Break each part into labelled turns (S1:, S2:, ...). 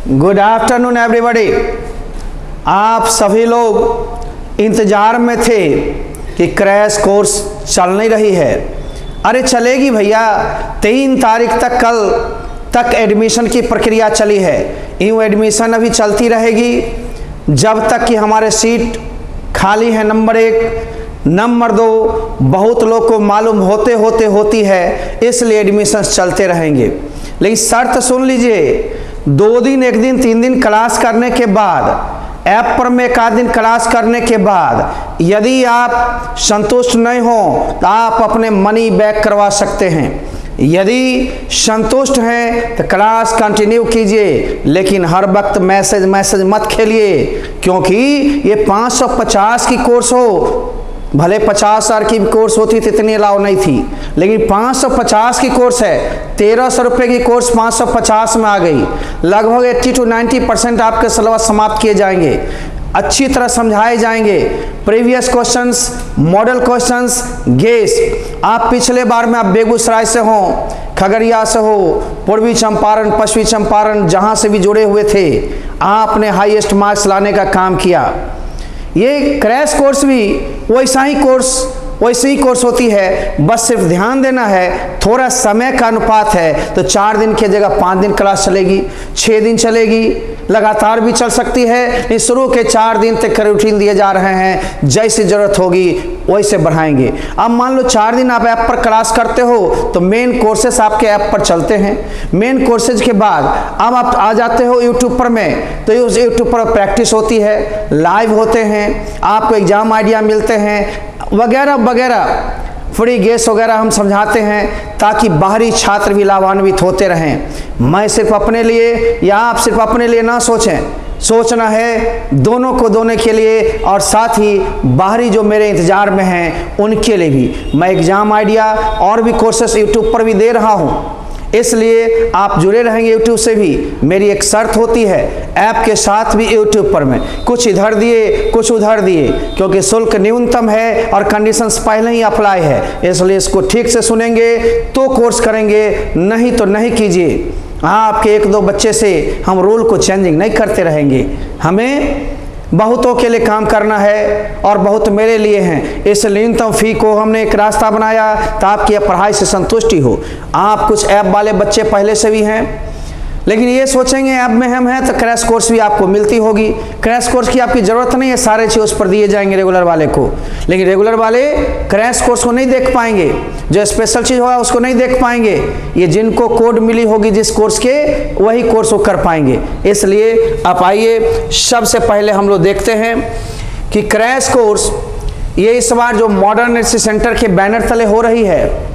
S1: Good afternoon everybody. आप सभी लोग इंतज़ार में थे कि क्रैश कोर्स चल नहीं रही है। अरे चलेगी भैया, 3 तारीख तक कल तक एडमिशन की प्रक्रिया चली है। यूँ एडमिशन अभी चलती रहेगी जब तक कि हमारे सीट खाली है। नंबर 1, नंबर 2 बहुत लोग को मालूम होती है, इसलिए एडमिशन चलते रहेंगे। लेकिन शर्त सुन लीजिए, 2 दिन 1 दिन 3 दिन क्लास करने के बाद, ऐप पर में 1 आध दिन क्लास करने के बाद यदि आप संतुष्ट नहीं हो तो आप अपने मनी बैक करवा सकते हैं। यदि संतुष्ट हैं तो क्लास कंटिन्यू कीजिए, लेकिन हर वक्त मैसेज मत खेलिए, क्योंकि ये 550 की कोर्स हो, भले 50,000 की कोर्स होती तो इतनी अलाउ नहीं थी, लेकिन 550 की कोर्स है। 1300 रुपये की कोर्स 550 में आ गई। लगभग 80 to 90% आपके सिलेबस समाप्त किए जाएंगे, अच्छी तरह समझाए जाएंगे। Previous questions, model questions, guess. आप पिछले बार में आप बेगूसराय से हो, खगड़िया से हो, पूर्वी चंपारण, पश्चिमी चंपारण, जहाँ से भी जुड़े हुए थे, आपने हाईएस्ट मार्क्स लाने का काम किया। ये क्रैश कोर्स भी वैसे ही कोर्स होती है, बस सिर्फ ध्यान देना है, थोड़ा समय का अनुपात है। तो 4 दिन की जगह 5 दिन क्लास चलेगी, 6 दिन चलेगी, लगातार भी चल सकती है। शुरू के 4 दिन तक रूटीन दिए जा रहे हैं, जैसी जरूरत होगी वैसे बढ़ाएंगे। अब मान लो 4 दिन आप ऐप पर क्लास करते हो तो मेन कोर्सेस आपके ऐप पर चलते हैं। मेन कोर्सेज के बाद अब आप आ जाते हो यूट्यूब पर में, तो उस यूट्यूब पर प्रैक्टिस होती है, लाइव होते हैं, आपको एग्जाम आइडिया मिलते हैं वगैरह वगैरह, फ्री गेस वगैरह हम समझाते हैं, ताकि बाहरी छात्र भी लाभान्वित होते रहें। मैं सिर्फ अपने लिए या आप सिर्फ अपने लिए ना सोचें, सोचना है दोनों को, दोनों के लिए, और साथ ही बाहरी जो मेरे इंतजार में हैं उनके लिए भी। मैं एग्जाम आइडिया और भी कोर्सेस यूट्यूब पर भी दे रहा हूँ, इसलिए आप जुड़े रहेंगे यूट्यूब से भी। मेरी एक शर्त होती है, ऐप के साथ भी यूट्यूब पर में कुछ इधर दिए कुछ उधर दिए, क्योंकि शुल्क न्यूनतम है और कंडीशंस पहले ही अप्लाई है, इसलिए इसको ठीक से सुनेंगे तो कोर्स करेंगे, नहीं तो नहीं कीजिए। आपके 1-2 बच्चे से हम रूल को चेंजिंग नहीं करते रहेंगे। हमें बहुतों के लिए काम करना है और बहुत मेरे लिए हैं, इस न्यूनतम फी को हमने एक रास्ता बनाया तो आपकी पढ़ाई से संतुष्टि हो। आप कुछ ऐप वाले बच्चे पहले से भी हैं, लेकिन ये सोचेंगे ऐप में हम हैं तो क्रैश कोर्स भी आपको मिलती होगी। क्रैश कोर्स की आपकी ज़रूरत नहीं है, सारे चीज़ उस पर दिए जाएंगे रेगुलर वाले को, लेकिन रेगुलर वाले क्रैश कोर्स को नहीं देख पाएंगे, जो स्पेशल चीज़ होगा उसको नहीं देख पाएंगे। ये जिनको कोड मिली होगी जिस कोर्स के, वही कोर्स वो कर पाएंगे। इसलिए आप आइए, सबसे पहले हम लोग देखते हैं कि क्रैश कोर्स ये इस बार जो मॉडर्न एनएससी सेंटर के बैनर तले हो रही है,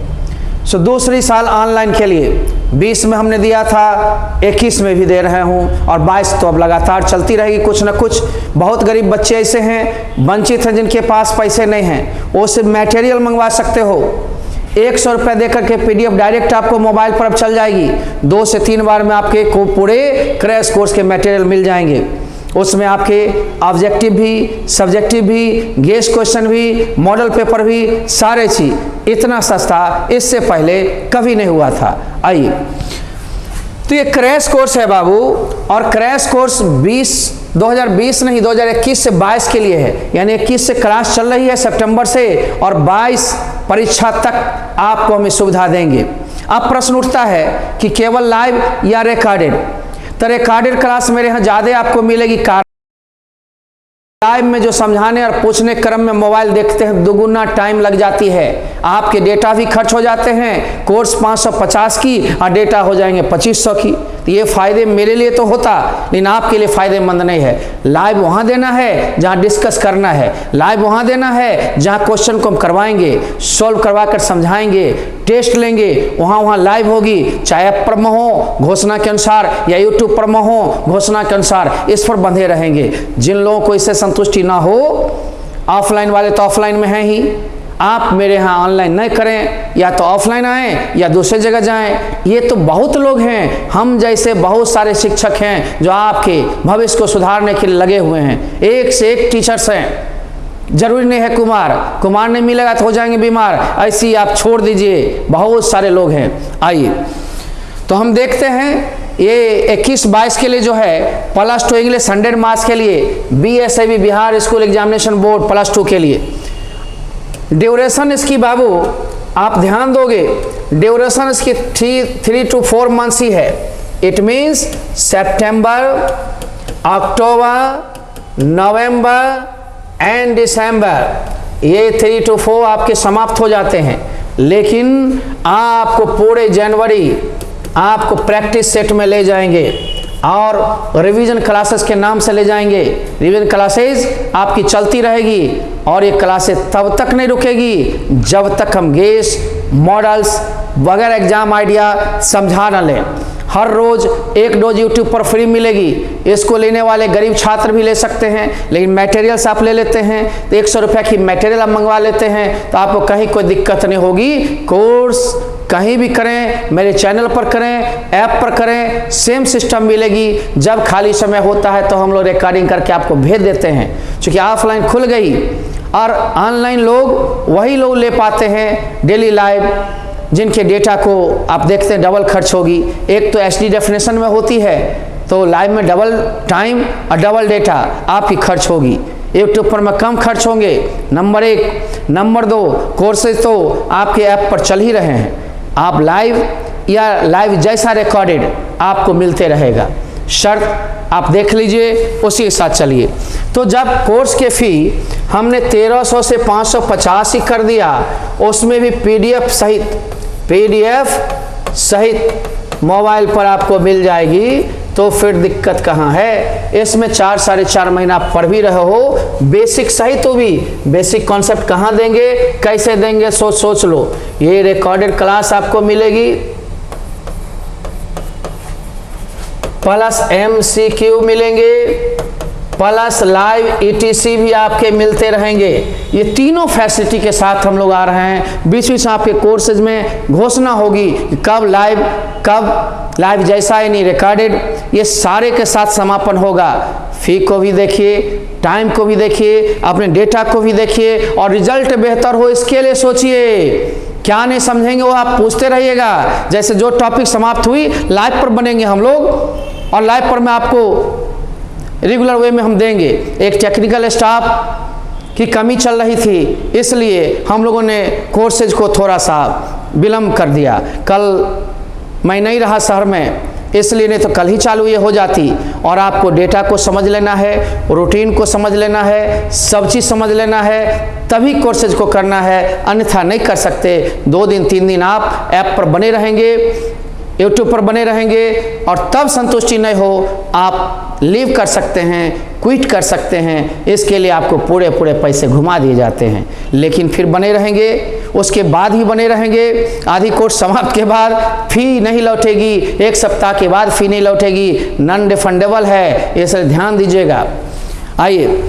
S1: सो दूसरी साल ऑनलाइन के लिए 20 में हमने दिया था, 21 में भी दे रहे हूँ, और 22 तो अब लगातार चलती रहेगी। कुछ ना कुछ बहुत गरीब बच्चे ऐसे हैं, वंचित हैं, जिनके पास पैसे नहीं हैं, वो सिर्फ मटेरियल मंगवा सकते हो। 100 रुपये देकर के PDF डायरेक्ट आपको मोबाइल पर अब चल जाएगी। 2 से 3 बार में आपके को पूरे क्रैश कोर्स के मटेरियल मिल जाएंगे। उसमें आपके ऑब्जेक्टिव भी, सब्जेक्टिव भी, गेस क्वेश्चन भी, मॉडल पेपर भी, सारे चीज इतना सस्ता इससे पहले कभी नहीं हुआ था। आइए, तो ये क्रैश कोर्स है बाबू, और क्रैश कोर्स 2020 नहीं 2021 से 22 के लिए है। यानी 21 से क्लास चल रही है सितंबर से, और 22 परीक्षा तक आपको हम सुविधा देंगे। अब प्रश्न उठता है कि केवल लाइव या रिकॉर्डेड, तो रिकॉर्डेड क्लास मेरे यहाँ ज़्यादा आपको मिलेगी। लाइव में जो समझाने और पूछने क्रम में मोबाइल देखते हैं, दुगुना टाइम लग जाती है, आपके डेटा भी खर्च हो जाते हैं। कोर्स 550 की और डेटा हो जाएंगे 2500 की। तो ये फ़ायदे मेरे लिए तो होता, लेकिन आपके लिए फ़ायदेमंद नहीं है। लाइव वहाँ देना है जहाँ डिस्कस करना है, लाइव वहाँ देना है जहाँ क्वेश्चन को हम करवाएंगे, सॉल्व करवा कर समझाएंगे, टेस्ट लेंगे, वहाँ लाइव होगी, चाहे ऐप पर में हो घोषणा के अनुसार या यूट्यूब पर में हो घोषणा के अनुसार, इस पर बंधे रहेंगे। जिन लोगों को इससे संतुष्टि ना हो, ऑफलाइन वाले तो ऑफलाइन में हैं ही, आप मेरे यहाँ ऑनलाइन नहीं करें, या तो ऑफलाइन आएँ या दूसरी जगह जाएं। ये तो बहुत लोग हैं, हम जैसे बहुत सारे शिक्षक हैं जो आपके भविष्य को सुधारने के लिए लगे हुए हैं। एक से एक टीचर्स हैं, जरूरी नहीं है कुमार नहीं मिलेगा तो हो जाएंगे बीमार, ऐसी आप छोड़ दीजिए, बहुत सारे लोग हैं। आइए, तो हम देखते हैं ये 21-22 के लिए जो है +2 इंग्लिश 100 मार्क्स के लिए BSIB Bihar school examination board +2 के लिए। ड्यूरेशन इसकी बाबू आप ध्यान दोगे, ड्यूरेशन इसकी 3 to 4 मंथ्स ही है। It means September, October, November and December, ये 3 to 4 आपके समाप्त हो जाते हैं। लेकिन आपको पूरे जनवरी आपको प्रैक्टिस सेट में ले जाएंगे और रिवीजन क्लासेस के नाम से ले जाएंगे। रिवीजन क्लासेस आपकी चलती रहेगी और ये क्लासेस तब तक नहीं रुकेगी जब तक हम गेस, मॉडल्स वगैरह एग्जाम आइडिया समझा न लें। हर रोज एक डोज यूट्यूब पर फ्री मिलेगी। इसको लेने वाले गरीब छात्र भी ले सकते हैं, लेकिन मटेरियल्स आप ले लेते हैं तो 100 रुपये की मटेरियल आप मंगवा लेते हैं तो आपको कहीं कोई दिक्कत नहीं होगी। कोर्स कहीं भी करें, मेरे चैनल पर करें, ऐप पर करें, सेम सिस्टम मिलेगी। जब खाली समय होता है तो हम लोग रिकॉर्डिंग करके आपको भेज देते हैं। क्योंकि ऑफलाइन खुल गई और ऑनलाइन लोग वही लोग ले पाते हैं डेली लाइव, जिनके डेटा को आप देखते हैं डबल खर्च होगी। एक तो HD डेफिनेशन में होती है तो लाइव में डबल टाइम और डबल डेटा आपकी खर्च होगी। यूट्यूब पर में कम खर्च होंगे, नंबर 1। नंबर 2, कोर्सेज तो आपके ऐप पर चल ही रहे हैं। आप लाइव या लाइव जैसा रिकॉर्डेड आपको मिलते रहेगा। शर्त आप देख लीजिए, उसी के साथ चलिए। तो जब कोर्स के फ़ी हमने 1300 से 550 ही कर दिया, उसमें भी PDF सहित मोबाइल पर आपको मिल जाएगी, तो फिर दिक्कत कहाँ है। इसमें 4-4.5 महीना पढ़ भी रहे हो, बेसिक सहित तो भी बेसिक कॉन्सेप्ट कहाँ देंगे, कैसे देंगे, सोच लो। ये रिकॉर्डेड क्लास आपको मिलेगी प्लस MCQ मिलेंगे, प्लस लाइव ETC भी आपके मिलते रहेंगे। ये तीनों फैसिलिटी के साथ हम लोग आ रहे हैं। बीच बीच आपके कोर्सेज में घोषणा होगी कि कब लाइव जैसा ही नहीं रिकॉर्डेड, ये सारे के साथ समापन होगा। फी को भी देखिए, टाइम को भी देखिए, अपने डेटा को भी देखिए और रिजल्ट बेहतर हो इसके लिए सोचिए। क्या नहीं समझेंगे वो आप पूछते रहिएगा। जैसे जो टॉपिक समाप्त हुई लाइव पर बनेंगे हम लोग और लाइव पर मैं आपको रेगुलर वे में हम देंगे। एक टेक्निकल स्टाफ की कमी चल रही थी, इसलिए हम लोगों ने कोर्सेज को थोड़ा सा विलम्ब कर दिया। कल मैं नहीं रहा शहर में, इसलिए नहीं तो कल ही चालू ये हो जाती। और आपको डेटा को समझ लेना है, रूटीन को समझ लेना है, सब चीज़ समझ लेना है, तभी कोर्सेज को करना है, अन्यथा नहीं कर सकते। 2 दिन 3 दिन आप ऐप पर बने रहेंगे, यूट्यूब पर बने रहेंगे और तब संतुष्टि नहीं हो आप लीव कर सकते हैं, क्विट कर सकते हैं। इसके लिए आपको पूरे पैसे घुमा दिए जाते हैं। लेकिन फिर बने रहेंगे, उसके बाद ही बने रहेंगे। आधी कोर्स समाप्त के बाद फी नहीं लौटेगी, 1 सप्ताह के बाद फी नहीं लौटेगी, नॉन रिफंडेबल है, इसलिए ध्यान दीजिएगा। आइए,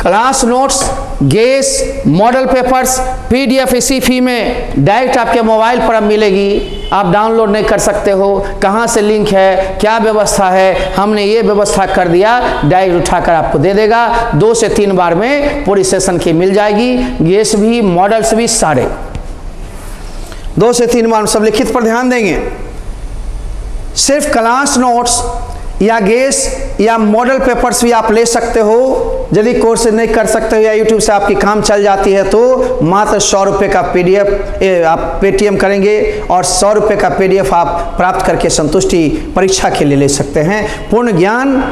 S1: class notes, guess, model papers, PDF इसी फी में डायरेक्ट आपके मोबाइल पर अब मिलेगी। आप डाउनलोड नहीं कर सकते हो, कहाँ से लिंक है, क्या व्यवस्था है, हमने ये व्यवस्था कर दिया, डायरेक्ट उठाकर आपको दे देगा। 2 से 3 बार में पूरी सेशन की मिल जाएगी, गेस भी, मॉडल्स भी, सारे 2 से 3 बार सब लिखित पर ध्यान देंगे। सिर्फ क्लास नोट्स या गेस या मॉडल पेपर्स भी आप ले सकते हो। यदि कोर्स नहीं कर सकते हो या यूट्यूब से आपकी काम चल जाती है तो मात्र 100 रुपये का PDF आप पेटीएम करेंगे और 100 रुपये का PDF आप प्राप्त करके संतुष्टि परीक्षा के लिए ले सकते हैं। पूर्ण ज्ञान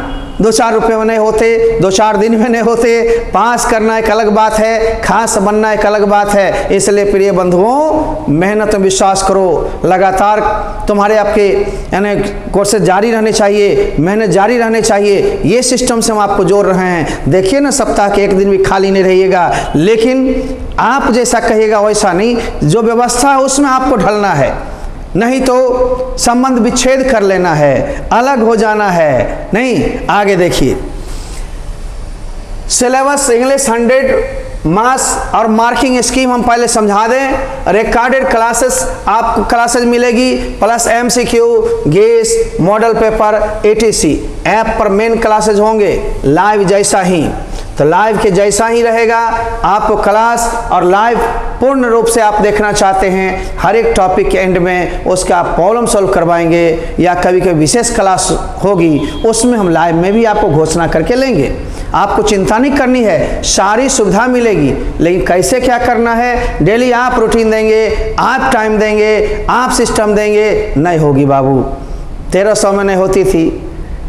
S1: 2-4 रुपये में नहीं होते, 2-4 दिन में नहीं होते। पास करना एक अलग बात है, खास बनना एक अलग बात है। इसलिए प्रिय बंधुओं, मेहनत में विश्वास करो। लगातार तुम्हारे आपके यानी कोर्सेज जारी रहने चाहिए, मेहनत जारी रहने चाहिए। ये सिस्टम से हम आपको जोड़ रहे हैं। देखिए ना, सप्ताह के 1 दिन भी खाली नहीं रहिएगा, लेकिन आप जैसा कहिएगा वैसा नहीं, जो व्यवस्था है उसमें आपको ढलना है। नहीं तो संबंध विच्छेद कर लेना है, अलग हो जाना है नहीं। आगे देखिए, सिलेबस इंग्लिश 100 मार्क्स और मार्किंग स्कीम हम पहले समझा दें। रिकॉर्डेड क्लासेस आपको क्लासेस मिलेगी plus MCQ, guess, model paper, ETC। App पर मेन क्लासेस होंगे लाइव जैसा ही। तो लाइव के जैसा ही रहेगा। आपको क्लास और लाइव पूर्ण रूप से आप देखना चाहते हैं, हर एक टॉपिक के एंड में उसका आप प्रॉब्लम सॉल्व करवाएंगे, या कभी कभी विशेष क्लास होगी उसमें हम लाइव में भी आपको घोषणा करके लेंगे। आपको चिंता नहीं करनी है, सारी सुविधा मिलेगी। लेकिन कैसे क्या करना है, डेली आप रूटीन देंगे, आप टाइम देंगे, आप सिस्टम देंगे, नहीं होगी बाबू। 1300 में नहीं होती थी,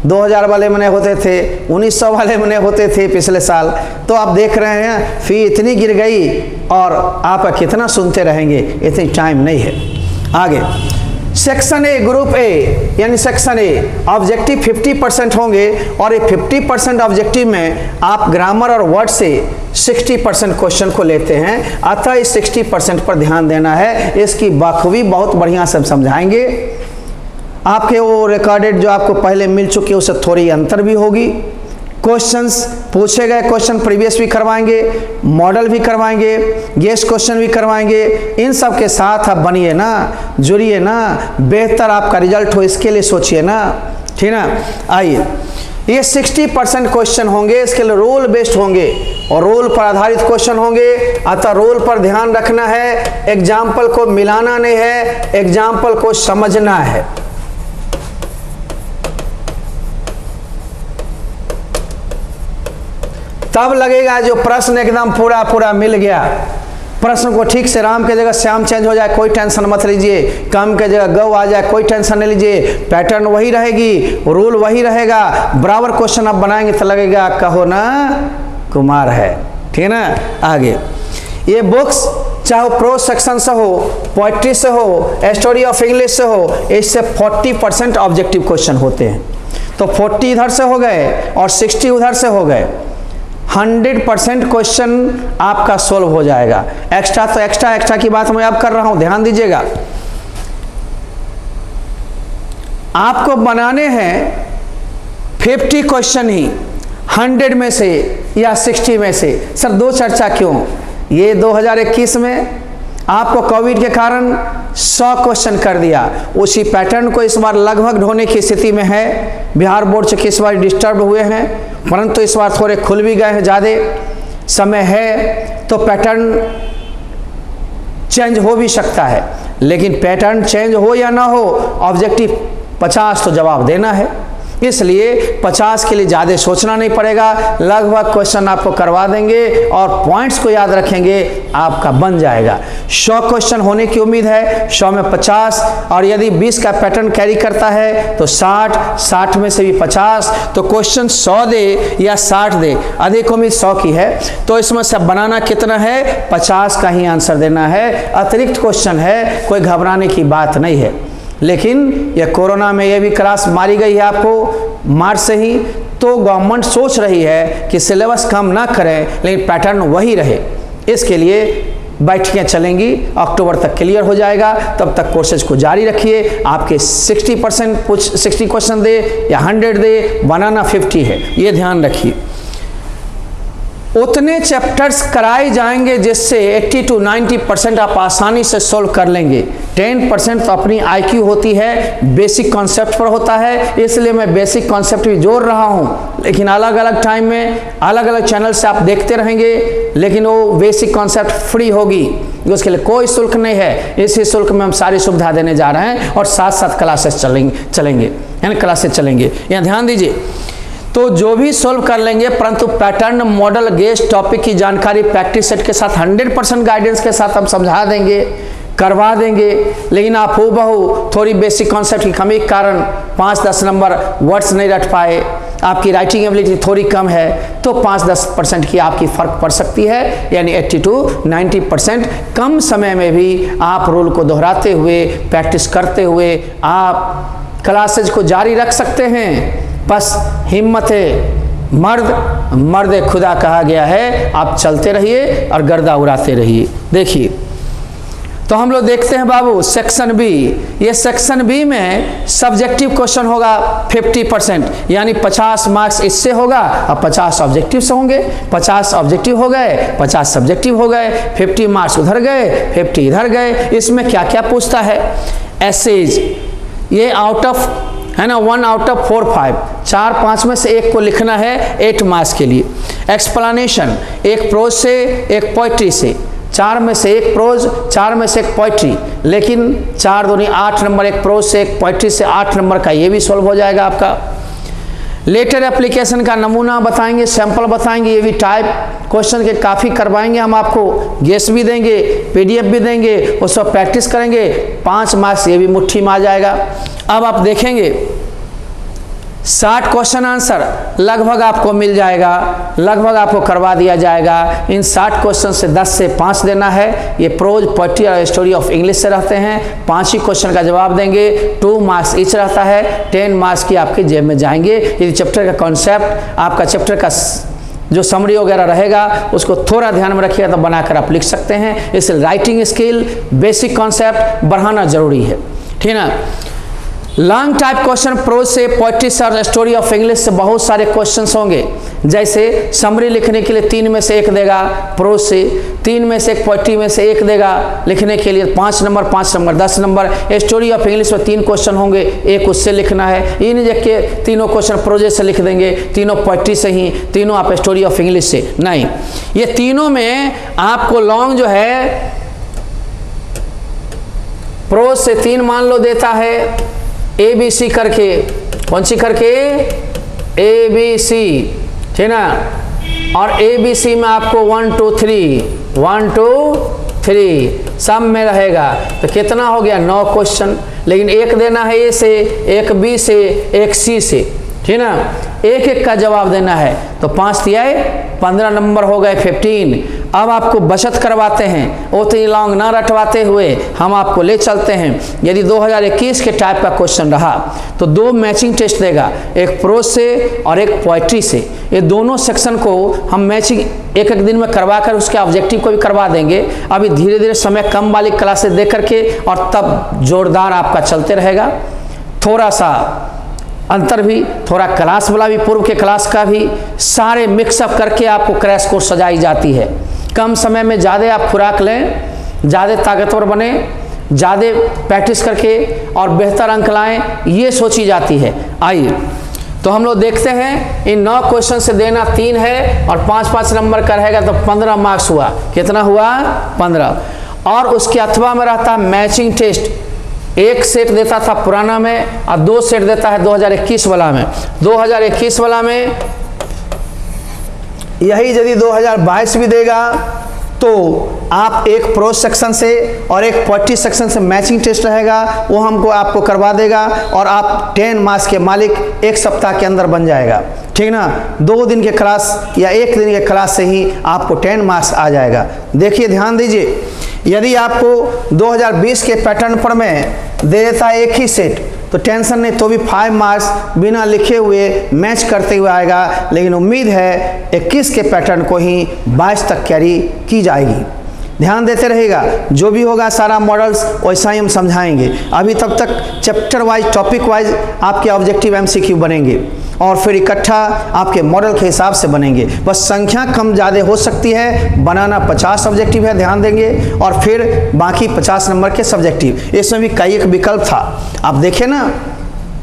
S1: 2000 वाले में नहीं होते थे, 1900 वाले में नहीं होते थे पिछले साल। तो आप देख रहे हैं फी इतनी गिर गई और आप कितना सुनते रहेंगे, इतनी टाइम नहीं है। आगे सेक्शन ए, ग्रुप ए यानी सेक्शन ए ऑब्जेक्टिव 50% होंगे, और ये 50% ऑब्जेक्टिव में आप ग्रामर और वर्ड से 60% क्वेश्चन को लेते हैं। अतः इस 60% पर ध्यान देना है। इसकी बखूबी बहुत बढ़िया से समझाएंगे। आपके वो रिकॉर्डेड जो आपको पहले मिल चुके उससे थोड़ी अंतर भी होगी। क्वेश्चंस पूछे गए क्वेश्चन प्रीवियस भी करवाएंगे, मॉडल भी करवाएंगे, गेस्ट क्वेश्चन भी करवाएंगे। इन सब के साथ आप बनिए ना, जुड़िए ना, बेहतर आपका रिजल्ट हो इसके लिए सोचिए ना, ठीक ना। आइए, ये 60% क्वेश्चन होंगे, इसके लिए रोल बेस्ड होंगे और रोल पर आधारित क्वेश्चन होंगे। अतः रोल पर ध्यान रखना है, एग्जाम्पल को मिलाना नहीं है, एग्जाम्पल को समझना है। तब लगेगा जो प्रश्न एकदम पूरा पूरा मिल गया। प्रश्न को ठीक से राम के जगह श्याम चेंज हो जाए, कोई टेंशन मत लीजिए। कम के जगह गौ आ जाए, कोई टेंशन नहीं लीजिए। पैटर्न वही रहेगी, रूल वही रहेगा। बराबर क्वेश्चन आप बनाएंगे तो लगेगा कहो ना कुमार है, ठीक है ना। आगे ये बुक्स चाहे प्रो सेक्शन से हो, पोइट्री से हो, स्टोरी ऑफ इंग्लिश से हो, इससे 40% ऑब्जेक्टिव क्वेश्चन होते हैं। तो 40 इधर से हो गए और 60 उधर से हो गए। 100% क्वेश्चन आपका सोल्व हो जाएगा। एक्स्ट्रा तो एक्स्ट्रा की बात मैं अब कर रहा हूं, ध्यान दीजिएगा। आपको बनाने हैं 50 क्वेश्चन ही 100 में से या 60 में से। सर दो चर्चा क्यों? ये 2021 में आपको कोविड के कारण 100 क्वेश्चन कर दिया। उसी पैटर्न को इस बार लगभग ढोने की स्थिति में है। बिहार बोर्ड से इस बार डिस्टर्ब हुए हैं, परंतु इस बार थोड़े खुल भी गए हैं, ज़्यादा समय है तो पैटर्न चेंज हो भी सकता है। लेकिन पैटर्न चेंज हो या ना हो, ऑब्जेक्टिव 50 तो जवाब देना है। इसलिए 50 के लिए ज़्यादा सोचना नहीं पड़ेगा, लगभग क्वेश्चन आपको करवा देंगे और पॉइंट्स को याद रखेंगे, आपका बन जाएगा। 100 क्वेश्चन होने की उम्मीद है, 100 में 50, और यदि 20 का पैटर्न कैरी करता है तो 60 में से भी 50, तो क्वेश्चन 100 दे या 60 दे, अधिक उम्मीद 100 की है। तो इसमें से बनाना कितना है? 50 का ही आंसर देना है। अतिरिक्त क्वेश्चन है, कोई घबराने की बात नहीं है। लेकिन ये कोरोना में ये भी क्लास मारी गई है आपको मार्च से ही, तो गवर्नमेंट सोच रही है कि सिलेबस कम ना करें लेकिन पैटर्न वही रहे। इसके लिए बैठकें चलेंगी, अक्टूबर तक क्लियर हो जाएगा। तब तक कोर्सेज को जारी रखिए। आपके 60 क्वेश्चन दे या 100 दे, बनाना 50 है, ये ध्यान रखिए। उतने चैप्टर्स कराए जाएंगे जिससे 80 to 90% आप आसानी से सोल्व कर लेंगे। 10% तो अपनी IQ होती है, बेसिक कॉन्सेप्ट पर होता है, इसलिए मैं बेसिक कॉन्सेप्ट भी जोड़ रहा हूं। लेकिन अलग अलग टाइम में अलग अलग चैनल से आप देखते रहेंगे, लेकिन वो बेसिक कॉन्सेप्ट फ्री होगी, उसके लिए कोई शुल्क नहीं है। इसी शुल्क में हम सारी सुविधा देने जा रहे हैं और साथ साथ क्लासेस चलेंगे यानी क्लासेस चलेंगे। यहाँ ध्यान दीजिए, तो जो भी सोल्व कर लेंगे, परंतु पैटर्न, मॉडल, गेस्ट, टॉपिक की जानकारी प्रैक्टिस सेट के साथ 100% गाइडेंस के साथ हम समझा देंगे, करवा देंगे। लेकिन आप हूबहू थोड़ी बेसिक कॉन्सेप्ट की कमी के कारण 5-10 नंबर वर्ड्स नहीं रट पाए, आपकी राइटिंग एबिलिटी थोड़ी कम है, तो 5-10% की आपकी फ़र्क पड़ सकती है। यानी 80 to 90% कम समय में भी आप रूल को दोहराते हुए, प्रैक्टिस करते हुए आप क्लासेज को जारी रख सकते हैं। बस हिम्मत है, मर्द खुदा कहा गया है। आप चलते रहिए और गर्दा उड़ाते रहिए। देखिए, तो हम लोग देखते हैं बाबू सेक्शन बी। ये सेक्शन बी में सब्जेक्टिव क्वेश्चन होगा 50%, यानी 50 मार्क्स इससे होगा और 50 ऑब्जेक्टिव से होंगे। 50 ऑब्जेक्टिव हो गए, 50 सब्जेक्टिव हो गए, 50 मार्क्स उधर गए, 50 इधर गए। इसमें क्या क्या पूछता है? एसेज, ये आउट ऑफ है ना 1 out of 4-5, 4-5 में से एक को लिखना है 8 मार्क्स के लिए। एक्सप्लेनेशन, एक प्रोज से एक पोइट्री से, 4 में से एक प्रोज, 4 में से एक पोइट्री, लेकिन 4 दूनी 8 नंबर, एक प्रोज से एक पोइट्री से 8 नंबर का ये भी सॉल्व हो जाएगा आपका। लेटर एप्लीकेशन का नमूना बताएंगे, सैंपल बताएंगे, ये भी टाइप क्वेश्चन के काफ़ी करवाएंगे हम आपको, गेस भी देंगे, पीडीएफ भी देंगे, उस पर प्रैक्टिस करेंगे, 5 मार्क्स ये भी मुट्ठी में आ जाएगा। अब आप देखेंगे 60 क्वेश्चन आंसर लगभग आपको मिल जाएगा, लगभग आपको करवा दिया जाएगा। इन 60 क्वेश्चन से 10 से 5 देना है। ये प्रोज, पोएट्री और स्टोरी ऑफ इंग्लिश से रहते हैं। 5 ही क्वेश्चन का जवाब देंगे, 2 मार्क्स ईच रहता है, 10 मार्क्स की आपकी जेब में जाएंगे। यदि चैप्टर का कॉन्सेप्ट, आपका चैप्टर का जो समरी वगैरह रहेगा उसको थोड़ा ध्यान में रखिएगा तो बनाकर आप लिख सकते हैं। इसलिए राइटिंग स्किल, बेसिक कॉन्सेप्ट बढ़ाना जरूरी है, ठीक ना। लॉन्ग टाइप क्वेश्चन प्रोज से, पोएट्री से और स्टोरी ऑफ इंग्लिश से बहुत सारे क्वेश्चंस होंगे। जैसे समरी लिखने के लिए 3 में से 1 देगा प्रोज से, 3 में से 1 पोएट्री में से 1 देगा लिखने के लिए, 5 number 5 number 10 number. Story of English में 3 क्वेश्चन होंगे, 1 उससे लिखना है। इन के तीनों क्वेश्चन प्रोजे से लिख देंगे, तीनों पोएट्री से ही, तीनों आप स्टोरी ऑफ इंग्लिश से नहीं। ये तीनों में आपको लॉन्ग जो है प्रोज से 3 मान लो देता है, ABC करके, कौन सी करके, ABC, ठीक ना। और ABC में आपको 1 2 3 सब में रहेगा, तो कितना हो गया 9 क्वेश्चन। लेकिन एक देना है A से, एक B से, एक C से, ठीक ना। एक एक का जवाब देना है, तो 5 दिया 15 नंबर हो गए 15। अब आपको बचत करवाते हैं, उतनी लॉन्ग ना रटवाते हुए हम आपको ले चलते हैं। यदि 2021 के टाइप का क्वेश्चन रहा तो 2 मैचिंग टेस्ट देगा, एक प्रोज से और एक पोएट्री से। ये दोनों सेक्शन को हम मैचिंग एक दिन में करवा कर उसके ऑब्जेक्टिव को भी करवा देंगे। अभी धीरे धीरे समय कम वाली क्लासेस दे करके, और तब जोरदार आपका चलते रहेगा। थोड़ा सा अंतर भी, थोड़ा क्लास वाला भी, पूर्व के क्लास का भी, सारे मिक्सअप करके आपको क्रैश कोर्स सजाई जाती है। कम समय में ज़्यादा आप खुराक लें, ज़्यादा ताकतवर बने, ज़्यादा प्रैक्टिस करके और बेहतर अंक लाएं, ये सोची जाती है। आइए तो हम लोग देखते हैं, इन 9 क्वेश्चन से देना 3 है और 5-5 नंबर का रहेगा, तो 15 मार्क्स हुआ। कितना हुआ? 15। और उसके अथवा में रहता है मैचिंग टेस्ट। 1 सेट देता था पुराना में और 2 सेट देता है 2021 वाला में। 2021 वाला में यही यदि 2022 भी देगा तो आप एक प्रोज सेक्शन से और एक पोएट्री सेक्शन से मैचिंग टेस्ट रहेगा, वो हमको आपको करवा देगा और आप 10 मार्क्स के मालिक 1 सप्ताह के अंदर बन जाएगा, ठीक ना। 2 दिन के क्लास या 1 दिन के क्लास से ही आपको 10 मार्क्स आ जाएगा। देखिए ध्यान दीजिए, यदि आपको 2020 के पैटर्न पर में दे देता है एक ही सेट तो टेंशन नहीं, तो भी 5 मार्क्स बिना लिखे हुए मैच करते हुए आएगा। लेकिन उम्मीद है 21 के पैटर्न को ही 22 तक कैरी की जाएगी। ध्यान देते रहेगा, जो भी होगा सारा मॉडल्स वैसा ही हम समझाएंगे। अभी तब तक चैप्टर वाइज, टॉपिक वाइज आपके ऑब्जेक्टिव MCQ बनेंगे और फिर इकट्ठा आपके मॉडल के हिसाब से बनेंगे। बस संख्या कम ज़्यादा हो सकती है, बनाना 50 ऑब्जेक्टिव है, ध्यान देंगे, और फिर बाकी 50 नंबर के सब्जेक्टिव। इसमें भी कई एक विकल्प था, आप देखें ना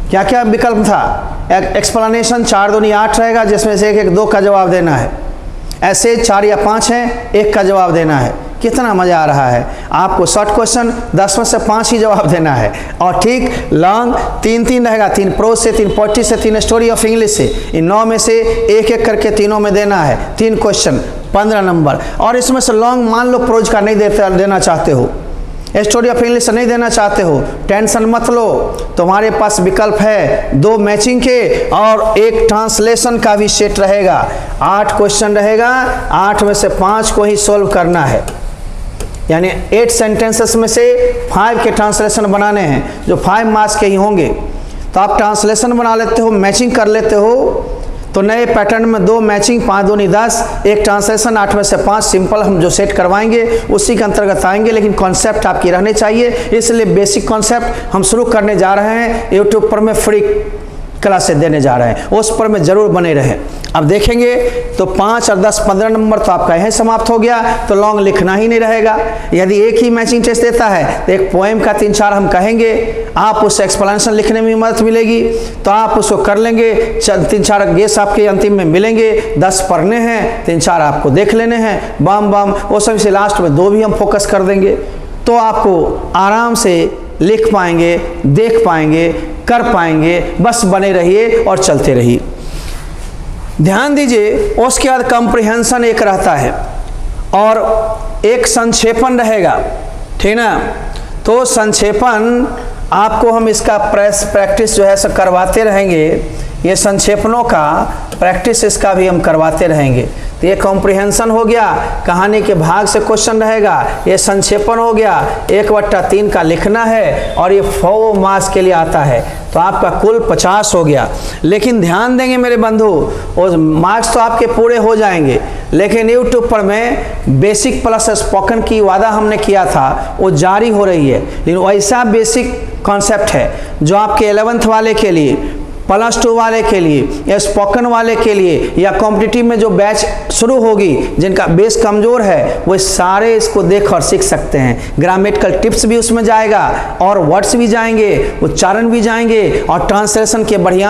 S1: क्या क्या विकल्प था। एक्सप्लेनेशन 4 दूनी 8 रहेगा, जिसमें से 1 1 2 का जवाब देना है। ऐसे 4 या 5 हैं, 1 का जवाब देना है। कितना मज़ा आ रहा है। आपको शॉर्ट क्वेश्चन 10 में से 5 ही जवाब देना है, और ठीक लॉन्ग 3-3 रहेगा, 3 प्रोज से, 3 पोएट्री से, 3 स्टोरी ऑफ इंग्लिश से। इन 9 में से 1 1 करके तीनों में देना है, 3 क्वेश्चन 15 नंबर। और इसमें से लॉन्ग मान लो प्रोज का नहीं देना चाहते हो, स्टोरी ऑफ इंग्लिश नहीं देना चाहते हो, टेंशन मत लो, तुम्हारे पास विकल्प है 2 मैचिंग के और 1 ट्रांसलेशन का भी सेट रहेगा। 8 क्वेश्चन रहेगा, 8 में से 5 को ही सोल्व करना है, यानी 8 सेंटेंसेस में से 5 के ट्रांसलेशन बनाने हैं, जो 5 मार्क्स के ही होंगे। तो आप ट्रांसलेशन बना लेते हो, मैचिंग कर लेते हो, तो नए पैटर्न में 2 मैचिंग, 5 दूनी 10, 1 ट्रांसलेशन, 8 में से 5 सिंपल हम जो सेट करवाएंगे उसी के अंतर्गत आएंगे। लेकिन कॉन्सेप्ट आपकी रहने चाहिए, इसलिए बेसिक कॉन्सेप्ट हम शुरू करने जा रहे हैं। यूट्यूब पर में फ्री क्लासेस देने जा रहे हैं, उस पर में जरूर बने रहें। अब देखेंगे तो 5 और 10, 15 नंबर तो आपका यहीं समाप्त हो गया, तो लॉन्ग लिखना ही नहीं रहेगा। यदि एक ही मैचिंग टेस्ट देता है तो एक पोएम का 3-4 हम कहेंगे, आप उससे एक्सप्लेनेशन लिखने में मदद मिलेगी तो आप उसको कर लेंगे। 3-4 गेस आपके अंतिम में मिलेंगे, 10 पढ़ने हैं, 3-4 आपको देख लेने हैं, बम बम वो सब से लास्ट में 2 भी हम फोकस कर देंगे, तो आपको आराम से लिख पाएंगे, देख पाएंगे, कर पाएंगे। बस बने रहिए और चलते रहिए। ध्यान दीजिए, उसके बाद कंप्रिहेंशन एक रहता है और एक संक्षेपण रहेगा, ठीक ना। तो संक्षेपण आपको हम इसका प्रैक्टिस जो है सो करवाते रहेंगे, ये संक्षेपणों का प्रैक्टिस इसका भी हम करवाते रहेंगे। तो ये कॉम्प्रिहेंशन हो गया, कहानी के भाग से क्वेश्चन रहेगा, ये संक्षेपण हो गया, 1/3 का लिखना है और ये 4 मार्क्स के लिए आता है, तो आपका कुल 50 हो गया। लेकिन ध्यान देंगे मेरे बंधु, और मार्क्स तो आपके पूरे हो जाएंगे, लेकिन यूट्यूब पर में बेसिक प्लस स्पोकन की वादा हमने किया था वो जारी हो रही है। लेकिन वैसा बेसिक कॉन्सेप्ट है जो आपके 11th वाले के लिए, +2 वाले के लिए या स्पोकन वाले के लिए या कॉम्पिटिटिव में जो बैच शुरू होगी, जिनका बेस कमज़ोर है, वो सारे इसको देख और सीख सकते हैं। ग्रामेटिकल टिप्स भी उसमें जाएगा और वर्ड्स भी जाएंगे, उच्चारण भी जाएंगे और ट्रांसलेशन के बढ़िया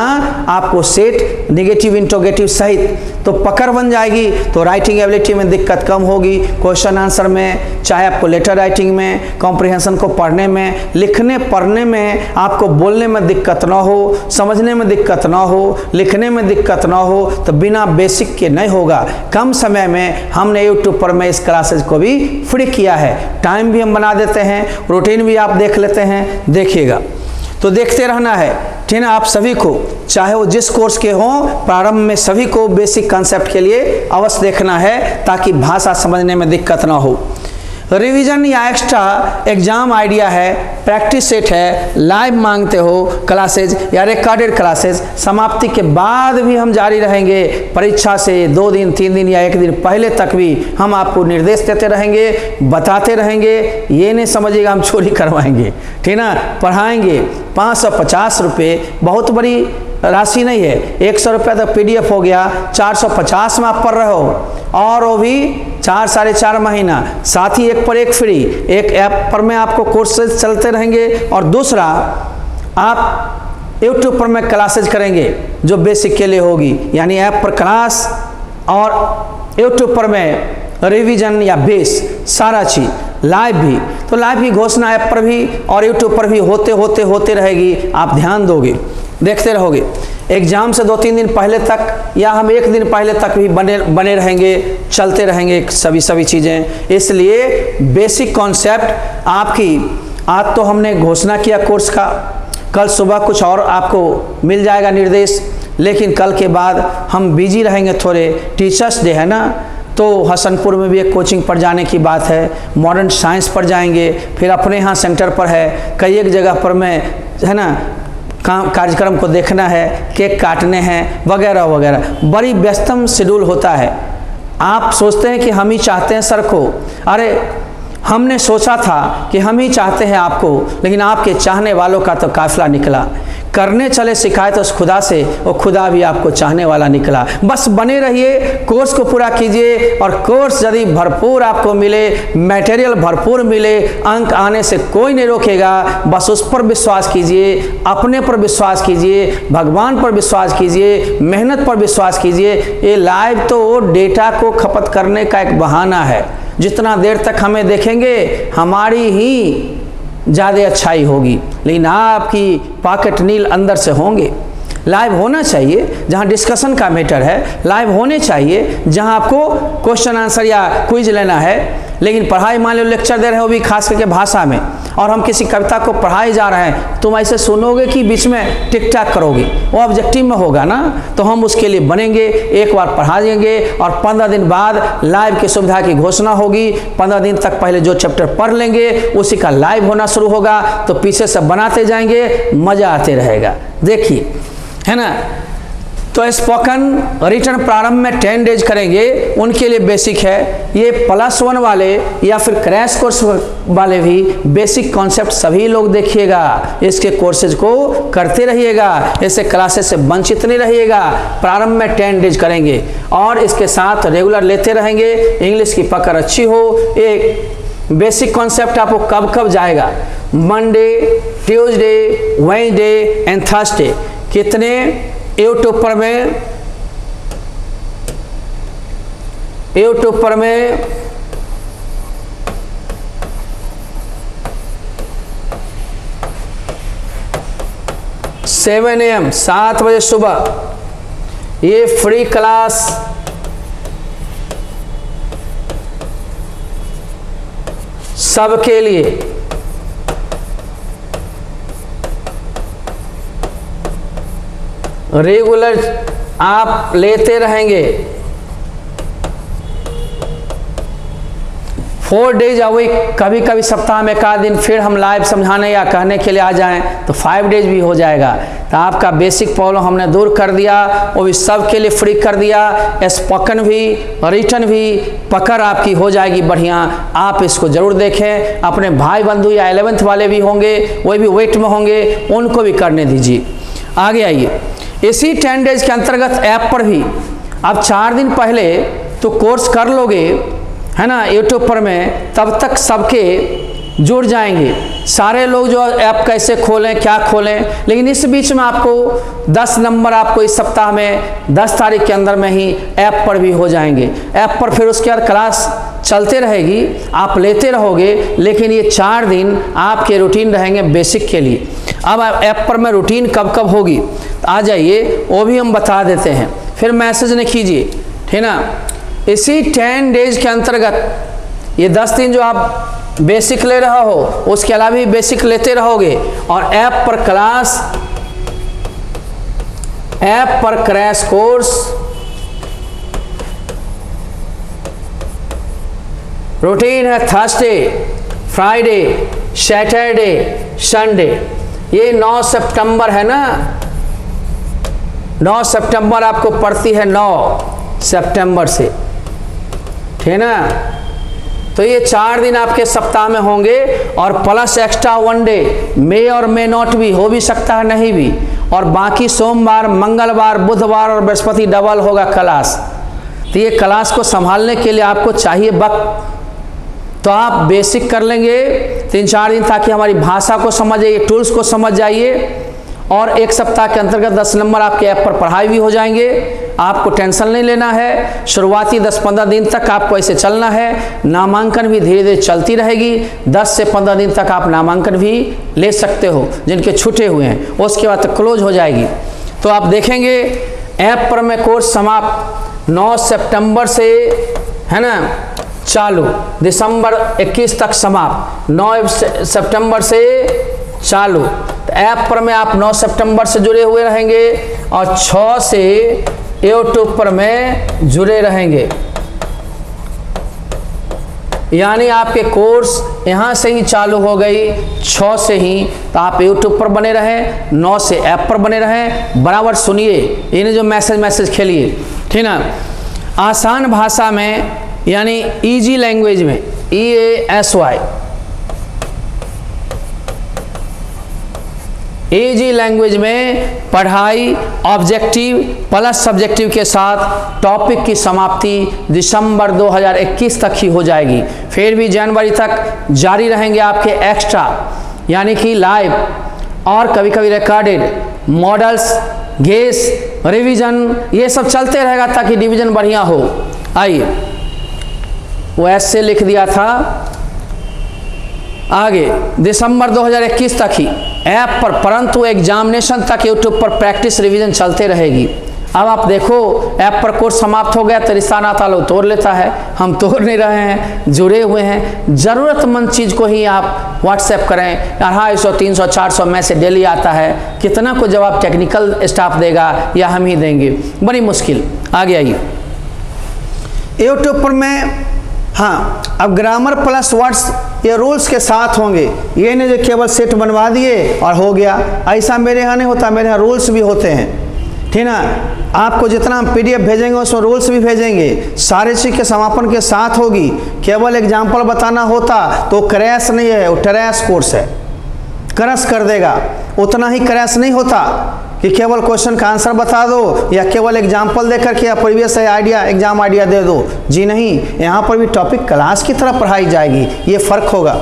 S1: आपको सेट, नेगेटिव, इंट्रोगेटिव सहित तो पकड़ बन जाएगी। तो राइटिंग एबिलिटी में दिक्कत कम होगी, क्वेश्चन आंसर में, चाहे आपको लेटर राइटिंग में, कॉम्प्रिहेंशन को पढ़ने में, लिखने पढ़ने में, आपको बोलने में दिक्कत ना हो, समझने में दिक्कत ना हो, लिखने में दिक्कत ना हो, तो बिना बेसिक के नहीं होगा। कम समय में हमने यूट्यूब पर में इस क्लासेज को भी फ्री किया है, टाइम भी हम बना देते हैं, रूटीन भी आप देख लेते हैं, देखिएगा। तो देखते रहना है, ठीक है। आप सभी को, चाहे वो जिस कोर्स के हों, प्रारंभ में सभी को बेसिक कॉन्सेप्ट के लिए अवश्य देखना है, ताकि भाषा समझने में दिक्कत ना हो। रिवीजन या एक्स्ट्रा एग्जाम आइडिया है, प्रैक्टिस सेट है, लाइव मांगते हो क्लासेज या रिकॉर्डेड क्लासेज, समाप्ति के बाद भी हम जारी रहेंगे। परीक्षा से 2 दिन, 3 दिन या 1 दिन पहले तक भी हम आपको निर्देश देते रहेंगे, बताते रहेंगे। ये नहीं समझिएगा हम चोरी करवाएंगे, ठीक ना। पढ़ाएंगे। 550 रुपये बहुत बड़ी राशि नहीं है, 100 रुपये तक PDF हो गया, 450 में आप पढ़ रहे हो, और वो भी 4-4.5 महीना, साथ ही 1 पर 1 फ्री। एक ऐप पर में आपको कोर्सेज चलते रहेंगे और दूसरा आप यूट्यूब पर में क्लासेज करेंगे जो बेसिक के लिए होगी, यानी ऐप पर क्लास और यूट्यूब पर में रिवीजन या बेस, सारा चीज़ लाइव भी। तो लाइव की घोषणा ऐप पर भी और यूट्यूब पर भी होते रहेगी, आप ध्यान दोगे, देखते रहोगे। एग्जाम से 2-3 दिन पहले तक या हम 1 दिन पहले तक भी बने रहेंगे, चलते रहेंगे सभी चीज़ें। इसलिए बेसिक कॉन्सेप्ट आपकी, आज तो हमने घोषणा किया कोर्स का, कल सुबह कुछ और आपको मिल जाएगा निर्देश, लेकिन कल के बाद हम बिजी रहेंगे थोड़े। टीचर्स डे है ना, तो हसनपुर में भी एक कोचिंग पर जाने की बात है, मॉडर्न साइंस पर जाएंगे, फिर अपने यहाँ सेंटर पर है, कई एक जगह पर में है ना कार्यक्रम को देखना है, केक काटने हैं वगैरह वगैरह, बड़ी व्यस्तम शेड्यूल होता है। आप सोचते हैं कि हम ही चाहते हैं सर को, अरे हमने सोचा था कि हम ही चाहते हैं आपको, लेकिन आपके चाहने वालों का तो काफिला निकला। करने चले शिकायत उस खुदा से, वो खुदा भी आपको चाहने वाला निकला। बस बने रहिए, कोर्स को पूरा कीजिए, और कोर्स यदि भरपूर आपको मिले, मटेरियल भरपूर मिले, अंक आने से कोई नहीं रोकेगा। बस उस पर विश्वास कीजिए, अपने पर विश्वास कीजिए, भगवान पर विश्वास कीजिए, मेहनत पर विश्वास कीजिए। ये लाइव तो डेटा को खपत करने का एक बहाना है, जितना देर तक हमें देखेंगे हमारी ही ज़्यादा अच्छाई होगी, लेकिन आपकी पॉकेट नील अंदर से होंगे। लाइव होना चाहिए जहां डिस्कशन का मैटर है, लाइव होने चाहिए जहां आपको क्वेश्चन आंसर या क्विज लेना है। लेकिन पढ़ाई, मान लो लेक्चर दे रहे हो भी खास करके भाषा में, और हम किसी कविता को पढ़ाए जा रहे हैं, तुम ऐसे सुनोगे कि बीच में टिक टाक करोगे, वो ऑब्जेक्टिव में होगा ना। तो हम उसके लिए बनेंगे, एक बार पढ़ा देंगे और 15 दिन बाद लाइव की सुविधा की घोषणा होगी। 15 दिन तक पहले जो चैप्टर पढ़ लेंगे उसी का लाइव होना शुरू होगा, तो पीछे से बनाते जाएंगे, मजा आते रहेगा। देखिए, है ना। तो स्पोकन रिटर्न प्रारंभ में 10 डेज करेंगे, उनके लिए बेसिक है। ये +1 वाले या फिर क्रैश कोर्स वाले भी बेसिक कॉन्सेप्ट सभी लोग देखिएगा, इसके कोर्सेज को करते रहिएगा, ऐसे क्लासेस से वंचित नहीं रहिएगा। प्रारंभ में 10 डेज करेंगे और इसके साथ रेगुलर लेते रहेंगे। इंग्लिश की पकड़ अच्छी हो। एक बेसिक कॉन्सेप्ट आपको कब कब जाएगा, Monday, Tuesday, Wednesday and Thursday. कितने यूट्यूब पर में 7 AM 7 बजे सुबह ये फ्री क्लास सबके लिए। रेगुलर आप लेते रहेंगे। 4 डेज अ वीक, कभी कभी सप्ताह में 1 दिन फिर हम लाइव समझाने या कहने के लिए आ जाएं तो 5 डेज भी हो जाएगा। तो आपका बेसिक प्रॉब्लम हमने दूर कर दिया, वो भी सब के लिए फ्री कर दिया। स्पोकन भी, रिटन भी पकड़ आपकी हो जाएगी बढ़िया। आप इसको जरूर देखें। अपने भाई बंधु या 11th वाले भी होंगे, वो भी वेट में होंगे, उनको भी करने दीजिए। आगे आइए, इसी 10 डेज के अंतर्गत ऐप पर भी आप 4 दिन पहले तो कोर्स कर लोगे, है ना, यूट्यूब पर में, तब तक सबके जुड़ जाएंगे सारे लोग जो ऐप कैसे खोलें, क्या खोलें। लेकिन इस बीच में आपको 10 नंबर आपको इस सप्ताह में 10 तारीख के अंदर में ही ऐप पर भी हो जाएंगे। ऐप पर फिर उसके बाद क्लास चलते रहेगी, आप लेते रहोगे, लेकिन ये 4 दिन आपके रूटीन रहेंगे बेसिक के लिए। अब ऐप पर में रूटीन कब कब होगी आ जाइए, वो भी हम बता देते हैं, फिर मैसेज नहीं कीजिए, ठीक ना। इसी 10 डेज के अंतर्गत ये 10 दिन जो आप बेसिक ले रहा हो, उसके अलावा भी बेसिक लेते रहोगे और ऐप पर क्लास, ऐप पर क्रैश कोर्स, रूटीन है थर्सडे, फ्राइडे, सैटरडे, संडे। ये 9 सितंबर है ना, 9 सितंबर आपको पड़ती है, 9 सितंबर से, ठीक है ना। तो ये 4 दिन आपके सप्ताह में होंगे और प्लस एक्स्ट्रा 1 डे, मे और मे नॉट भी हो भी सकता है, नहीं भी। और बाकी सोमवार, मंगलवार, बुधवार और बृहस्पति डबल होगा क्लास। तो ये क्लास को संभालने के लिए आपको चाहिए वक्त, तो आप बेसिक कर लेंगे 3-4 दिन, ताकि हमारी भाषा को समझ जाइए, टूल्स को समझ जाइए। और एक सप्ताह के अंतर्गत 10 नंबर आपके ऐप पर पढ़ाई भी हो जाएंगे। आपको टेंशन नहीं लेना है। शुरुआती 10-15 दिन तक आपको ऐसे चलना है। नामांकन भी धीरे धीरे चलती रहेगी। 10 से 15 दिन तक आप नामांकन भी ले सकते हो जिनके छूटे हुए हैं, उसके बाद तक क्लोज हो जाएगी। तो आप देखेंगे ऐप पर में कोर्स समाप्त 9 सितंबर से, है ना, चालू, दिसंबर 21 तक समाप्त, 9 सितंबर से चालू। तो ऐप पर में आप 9 सितंबर से जुड़े हुए रहेंगे और 6 से यूट्यूब पर में जुड़े रहेंगे। यानी आपके कोर्स यहाँ से ही चालू हो गई 6 से ही, तो आप यूट्यूब पर बने रहें, 9 से ऐप पर बने रहें। बराबर सुनिए, इन्हें जो मैसेज खेलिए, ठीक ना। आसान भाषा में, यानी इजी लैंग्वेज में, EASY, इजी लैंग्वेज में पढ़ाई ऑब्जेक्टिव प्लस सब्जेक्टिव के साथ टॉपिक की समाप्ति दिसंबर 2021 तक ही हो जाएगी। फिर भी जनवरी तक जारी रहेंगे आपके एक्स्ट्रा, यानी कि लाइव और कभी कभी रिकॉर्डेड मॉडल्स, गेस, रिवीजन, ये सब चलते रहेगा ताकि डिवीजन बढ़िया हो। आइए, वो ऐसे लिख दिया था। आगे दिसंबर 2021 तक ही ऐप पर, परंतु एग्जामिनेशन तक यूट्यूब पर प्रैक्टिस रिवीजन चलते रहेगी। अब आप देखो ऐप पर कोर्स समाप्त हो गया तो रिश्ता नाता लोग तोड़ लेता है, हम तोड़ नहीं रहे हैं, जुड़े हुए हैं। ज़रूरतमंद चीज़ को ही आप व्हाट्सएप करें। 250, 300, 400 मैसेज डेली आता है, कितना को जवाब टेक्निकल स्टाफ देगा या हम ही देंगे, बड़ी मुश्किल। आगे आइए, यूट्यूब पर मैं, हाँ, अब ग्रामर प्लस वर्ड्स ये रूल्स के साथ होंगे। ये नहीं जो केवल सेट बनवा दिए और हो गया, ऐसा मेरे यहाँ नहीं होता, मेरे यहाँ रूल्स भी होते हैं, ठीक ठीक ना। आपको जितना हम PDF भेजेंगे उसमें रूल्स भी भेजेंगे, सारे चीज़ के समापन के साथ होगी। केवल एग्जाम्पल बताना होता तो क्रैश नहीं है, वो ट्रैश कोर्स है, क्रश कर देगा। उतना ही क्रैश नहीं होता कि केवल क्वेश्चन का आंसर बता दो या केवल एग्जाम्पल दे करके या प्रीवियस आइडिया एग्जाम आइडिया दे दो। जी नहीं, यहाँ पर भी टॉपिक क्लास की तरह पढ़ाई जाएगी, ये फ़र्क होगा।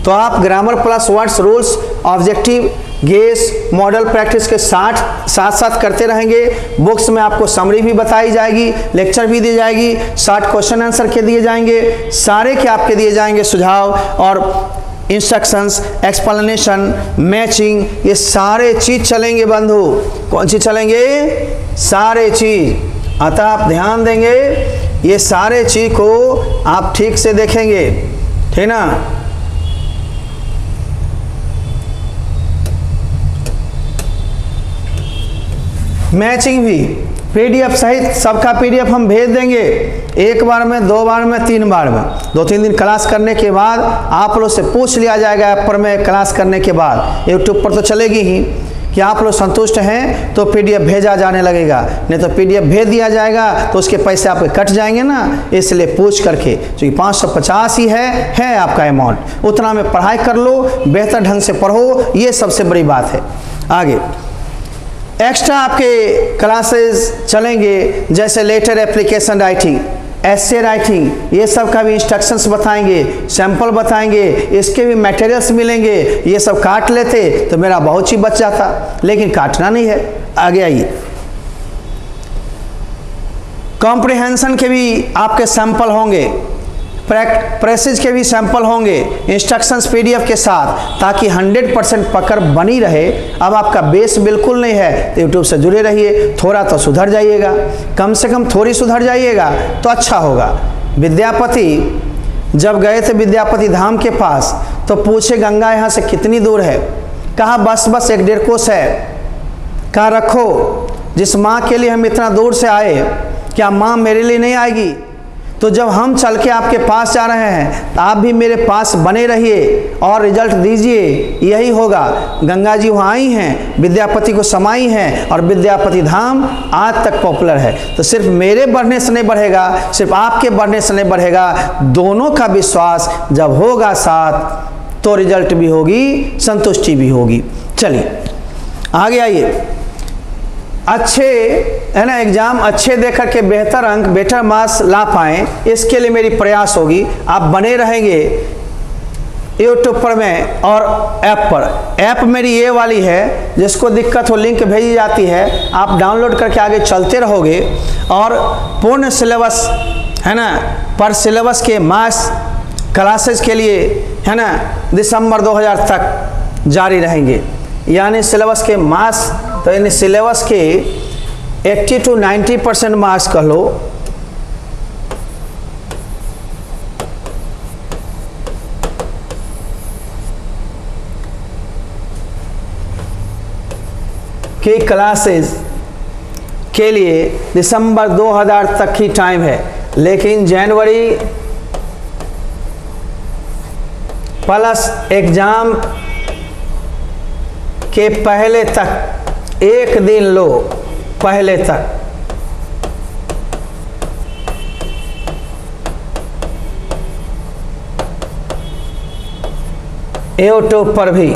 S1: तो आप grammar plus words, rules, objective, guess, model practice के साथ साथ करते रहेंगे। बुक्स में आपको समरी भी बताई जाएगी, लेक्चर भी दी जाएगी, 60 क्वेश्चन आंसर के दिए जाएंगे, सारे के आपके दिए जाएंगे सुझाव और इंस्ट्रक्शंस, एक्सप्लेनेशन, मैचिंग, ये सारे चीज़ चलेंगे बंधु। कौन सी चलेंगे? सारे चीज़। अतः आप ध्यान देंगे, ये सारे चीज़ को आप ठीक से देखेंगे, ठीक ना। मैचिंग भी PDF सहित सबका PDF हम भेज देंगे, एक बार में, 2 बार में, 3 बार में। 2-3 दिन क्लास करने के बाद आप लोग से पूछ लिया जाएगा ऐप पर में क्लास करने के बाद। यूट्यूब पर तो चलेगी ही कि आप लोग संतुष्ट हैं तो PDF भेजा जाने लगेगा, नहीं तो PDF भेज दिया जाएगा तो उसके पैसे आपके कट जाएंगे ना। इसलिए पूछ करके, क्योंकि 550 ही है आपका अमाउंट, उतना में पढ़ाई कर लो, बेहतर ढंग से पढ़ो, ये सबसे बड़ी बात है। आगे एक्स्ट्रा आपके क्लासेस चलेंगे, जैसे letter application writing, essay writing, ये सब का भी इंस्ट्रक्शंस बताएंगे, सैंपल बताएंगे, इसके भी मटेरियल्स मिलेंगे। ये सब काट लेते तो मेरा बहुत चीज बच जाता, लेकिन काटना नहीं है। आगे आइए, कॉम्प्रिहेंशन के भी आपके सैंपल होंगे, प्रेसेज के भी सैंपल होंगे, इंस्ट्रक्शंस PDF के साथ, ताकि 100% पकड़ बनी रहे। अब आपका बेस बिल्कुल नहीं है तो यूट्यूब से जुड़े रहिए, थोड़ा तो सुधर जाइएगा, कम से कम थोड़ी सुधर जाइएगा तो अच्छा होगा। विद्यापति जब गए थे विद्यापति धाम के पास तो पूछे गंगा यहाँ से कितनी दूर है? कहा बस 1.5 कोस है। कहा रखो, जिस माँ के लिए हम इतना दूर से आए, क्या माँ मेरे लिए नहीं आएगी? तो जब हम चल के आपके पास जा रहे हैं तो आप भी मेरे पास बने रहिए और रिजल्ट दीजिए, यही होगा। गंगा जी वहाँ आई हैं, विद्यापति को समाई हैं और विद्यापति धाम आज तक पॉपुलर है। तो सिर्फ मेरे बढ़ने से नहीं बढ़ेगा, सिर्फ आपके बढ़ने से नहीं बढ़ेगा, दोनों का विश्वास जब होगा साथ तो रिजल्ट भी होगी, संतुष्टि भी होगी। चलिए आगे आइए। अच्छे है ना, एग्जाम अच्छे देकर के बेहतर अंक, बेटर मार्क्स ला पाएँ, इसके लिए मेरी प्रयास होगी। आप बने रहेंगे यूट्यूब पर में और ऐप पर। ऐप मेरी ये वाली है, जिसको दिक्कत हो लिंक भेजी जाती है, आप डाउनलोड करके आगे चलते रहोगे और पूर्ण सिलेबस है ना, पर सिलेबस के मार्क्स क्लासेस के लिए है ना दिसंबर 2000 तक जारी रहेंगे। यानी सिलेबस के मार्क्स, तो यानी सिलेबस के 80 to 90% मार्क्स कह लो, के क्लासेस के लिए दिसंबर 2000 तक ही टाइम है। लेकिन जनवरी प्लस एग्जाम के पहले तक, एक दिन लो पहले तक, यूट्यूब पर भी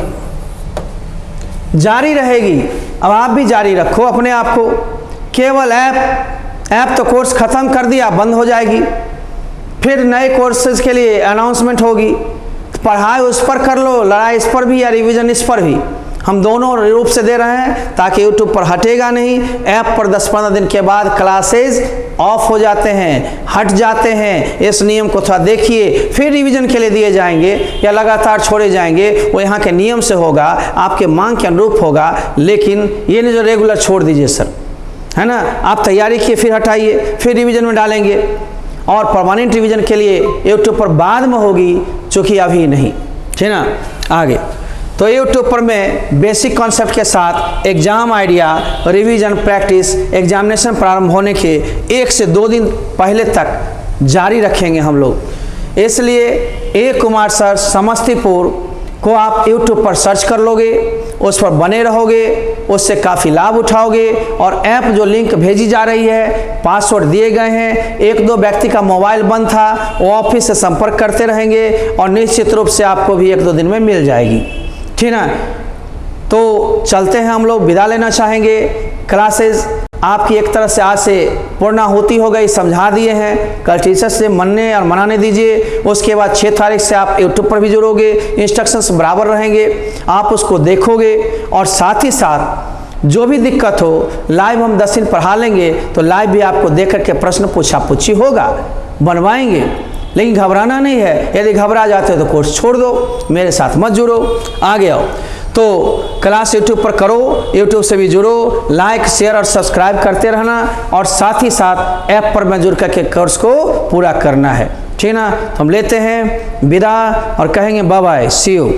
S1: जारी रहेगी। अब आप भी जारी रखो अपने आप को। केवल ऐप तो कोर्स ख़त्म कर दिया, बंद हो जाएगी, फिर नए कोर्सेज के लिए अनाउंसमेंट होगी। पढ़ाई उस पर कर लो, लड़ाई इस पर भी या रिवीजन इस पर भी, हम दोनों रूप से दे रहे हैं ताकि यूट्यूब पर हटेगा नहीं। ऐप पर 10-15 दिन के बाद क्लासेस ऑफ हो जाते हैं, हट जाते हैं। इस नियम को थोड़ा देखिए, फिर रिवीजन के लिए दिए जाएंगे या लगातार छोड़े जाएंगे, वो यहाँ के नियम से होगा, आपके मांग के अनुरूप होगा। लेकिन ये नहीं जो रेगुलर छोड़ दीजिए सर, है ना। आप तैयारी किए फिर हटाइए, फिर रिवीजन में डालेंगे, और परमानेंट रिवीजन के लिए यूट्यूब पर बाद में होगी, चूँकि अभी नहीं, ठीक ना। आगे तो यूट्यूब पर मैं बेसिक कॉन्सेप्ट के साथ exam idea, revision, practice, examination प्रारंभ होने के 1 से 2 दिन पहले तक जारी रखेंगे हम लोग। इसलिए A कुमार सर समस्तीपुर को आप YouTube पर सर्च कर लोगे, उस पर बने रहोगे, उससे काफ़ी लाभ उठाओगे। और ऐप जो लिंक भेजी जा रही है, पासवर्ड दिए गए हैं, एक दो व्यक्ति का मोबाइल बंद था, वो ऑफिस से संपर्क करते रहेंगे और निश्चित रूप से आपको भी 1-2 दिन में मिल जाएगी, ठीक ना। तो चलते हैं, हम लोग विदा लेना चाहेंगे। क्लासेस आपकी एक तरह से आज से पूर्णाहुति हो गई, समझा दिए हैं। कल टीचर से मनने और मनाने दीजिए। उसके बाद 6 तारीख से आप YouTube पर भी जुड़ोगे, इंस्ट्रक्शंस बराबर रहेंगे, आप उसको देखोगे। और साथ ही साथ जो भी दिक्कत हो, लाइव हम 10 दिन पढ़ा लेंगे, तो लाइव भी आपको देख करके प्रश्न पूछा होगा, बनवाएंगे। लेकिन घबराना नहीं है, यदि घबरा जाते हो तो कोर्स छोड़ दो, मेरे साथ मत जुड़ो, आगे आओ। तो क्लास YouTube पर करो, YouTube से भी जुड़ो, लाइक शेयर और सब्सक्राइब करते रहना। और साथ ही साथ ऐप पर में जुड़ करके कोर्स को पूरा करना है, ठीक ना। तो हम लेते हैं विदा और कहेंगे बाय बाय, सी यू।